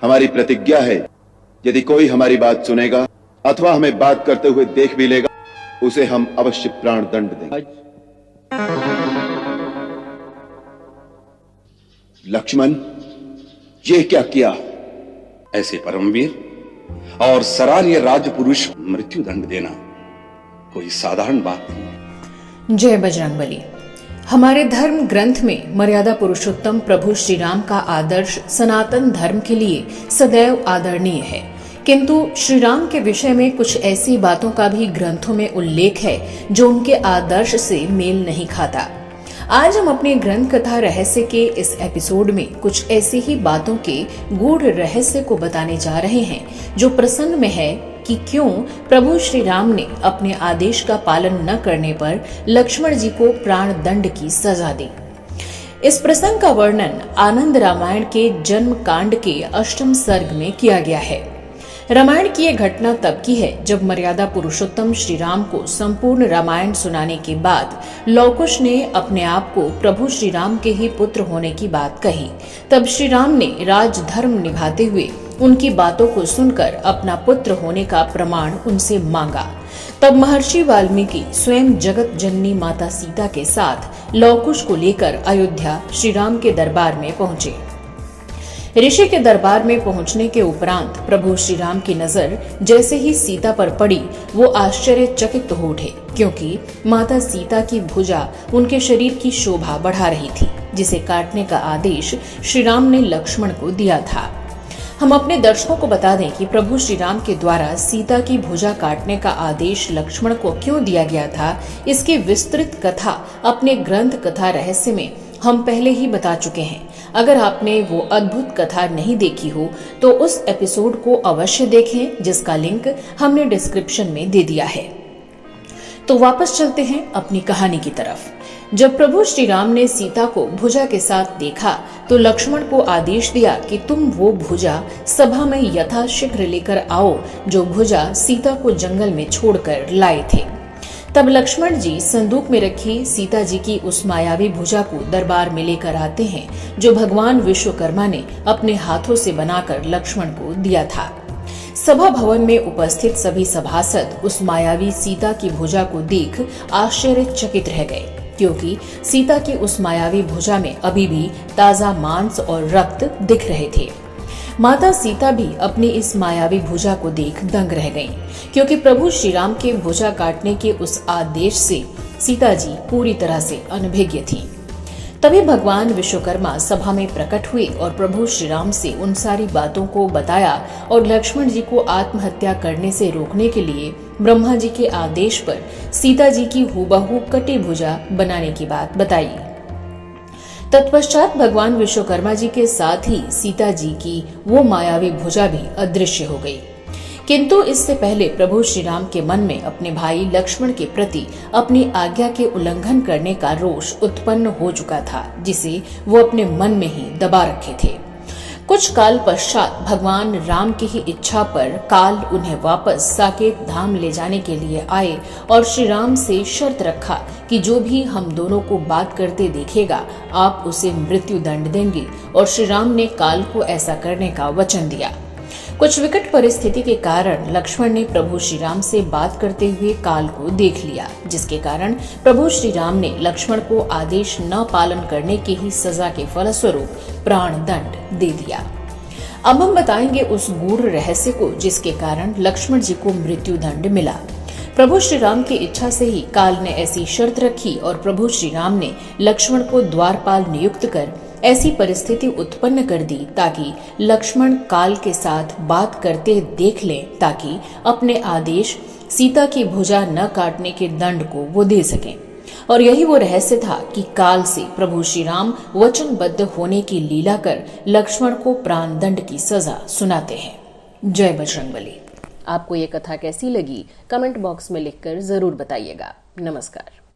हमारी प्रतिज्ञा है, यदि कोई हमारी बात सुनेगा अथवा हमें बात करते हुए देख भी लेगा, उसे हम अवश्य प्राण दंड देंगे। लक्ष्मण, ये क्या किया? ऐसे परमवीर और सराहनीय राजपुरुष मृत्यु दंड देना कोई साधारण बात नहीं। जय बजरंगबली। हमारे धर्म ग्रंथ में मर्यादा पुरुषोत्तम प्रभु श्री राम का आदर्श सनातन धर्म के लिए सदैव आदरणीय है, किंतु श्री राम के विषय में कुछ ऐसी बातों का भी ग्रंथों में उल्लेख है जो उनके आदर्श से मेल नहीं खाता। आज हम अपने ग्रंथ कथा रहस्य के इस एपिसोड में कुछ ऐसी ही बातों के गूढ़ रहस्य को बताने जा रहे हैं जो प्रसंग में है कि क्यों प्रभु श्री राम ने अपने आदेश का पालन न करने पर लक्ष्मण जी को प्राण दंड की सजा दी। इस प्रसंग का वर्णन आनंद रामायण के जन्म कांड के 8वें सर्ग में किया गया है। रामायण की यह घटना तब की है जब मर्यादा पुरुषोत्तम श्री राम को संपूर्ण रामायण सुनाने के बाद लौकुश ने अपने आप को प्रभु श्री राम के ही पुत्र होने की बात कही। तब श्री राम ने राजधर्म निभाते हुए उनकी बातों को सुनकर अपना पुत्र होने का प्रमाण उनसे मांगा। तब महर्षि वाल्मीकि स्वयं जगत जननी माता सीता के साथ लौकुश को लेकर अयोध्या श्री राम के दरबार में पहुंचे। ऋषि के दरबार में पहुंचने के उपरांत प्रभु श्री राम की नजर जैसे ही सीता पर पड़ी, वो आश्चर्यचकित हो उठे, क्योंकि माता सीता की भुजा उनके शरीर की शोभा बढ़ा रही थी, जिसे काटने का आदेश श्री राम ने लक्ष्मण को दिया था। हम अपने दर्शकों को बता दें कि प्रभु श्री राम के द्वारा सीता की भुजा काटने का आदेश लक्ष्मण को क्यों दिया गया था, इसकी विस्तृत कथा अपने ग्रंथ कथा रहस्य में हम पहले ही बता चुके हैं। अगर आपने वो अद्भुत कथा नहीं देखी हो तो उस एपिसोड को अवश्य देखें, जिसका लिंक हमने डिस्क्रिप्शन में दे दिया है। तो वापस चलते हैं अपनी कहानी की तरफ। जब प्रभु श्री राम ने सीता को भुजा के साथ देखा तो लक्ष्मण को आदेश दिया कि तुम वो भुजा सभा में यथाशीघ्र लेकर आओ जो भुजा सीता को जंगल में छोड़कर लाए थे। तब लक्ष्मण जी संदूक में रखी सीता जी की उस मायावी भुजा को दरबार में लेकर आते हैं, जो भगवान विश्वकर्मा ने अपने हाथों से बनाकर लक्ष्मण को दिया था। सभा भवन में उपस्थित सभी सभासद उस मायावी सीता की भुजा को देख आश्चर्यचकित रह गए, क्योंकि सीता की उस मायावी भुजा में अभी भी ताजा मांस और रक्त दिख रहे थे। माता सीता भी अपनी इस मायावी भुजा को देख दंग रह गईं, क्योंकि प्रभु श्री राम के भुजा काटने के उस आदेश से सीता जी पूरी तरह से अनभिज्ञ थी। तभी भगवान विश्वकर्मा सभा में प्रकट हुए और प्रभु श्री राम से उन सारी बातों को बताया और लक्ष्मण जी को आत्महत्या करने से रोकने के लिए ब्रह्मा जी के आदेश पर सीता जी की हूबहू कटी भुजा बनाने की बात बताई। तत्पश्चात भगवान विश्वकर्मा जी के साथ ही सीता जी की वो मायावी भुजा भी अदृश्य हो गई। किंतु इससे पहले प्रभु श्री राम के मन में अपने भाई लक्ष्मण के प्रति अपनी आज्ञा के उल्लंघन करने का रोष उत्पन्न हो चुका था, जिसे वो अपने मन में ही दबा रखे थे। कुछ काल पश्चात भगवान राम की ही इच्छा पर काल उन्हें वापस साकेत धाम ले जाने के लिए आए और श्री राम से शर्त रखा कि जो भी हम दोनों को बात करते देखेगा आप उसे मृत्यु दंड देंगे, और श्री राम ने काल को ऐसा करने का वचन दिया। कुछ विकट परिस्थिति के कारण लक्ष्मण ने प्रभु श्री राम से बात करते हुए काल को देख लिया, जिसके कारण प्रभु श्री राम ने लक्ष्मण को आदेश न पालन करने की ही सजा के फलस्वरूप प्राण दंड दे दिया। अब हम बताएंगे उस गूढ़ रहस्य को जिसके कारण लक्ष्मण जी को मृत्यु दंड मिला। प्रभु श्री राम की इच्छा से ही काल ने ऐसी शर्त रखी और प्रभु श्री राम ने लक्ष्मण को द्वारपाल नियुक्त कर ऐसी परिस्थिति उत्पन्न कर दी ताकि लक्ष्मण काल के साथ बात करते देख लें, ताकि अपने आदेश सीता की भुजा न काटने के दंड को वो दे सकें। और यही वो रहस्य था कि काल से प्रभु श्री राम वचनबद्ध होने की लीला कर लक्ष्मण को प्राण दंड की सजा सुनाते हैं। जय बजरंगबली। आपको ये कथा कैसी लगी कमेंट बॉक्स में लिखकर जरूर बताइएगा। नमस्कार।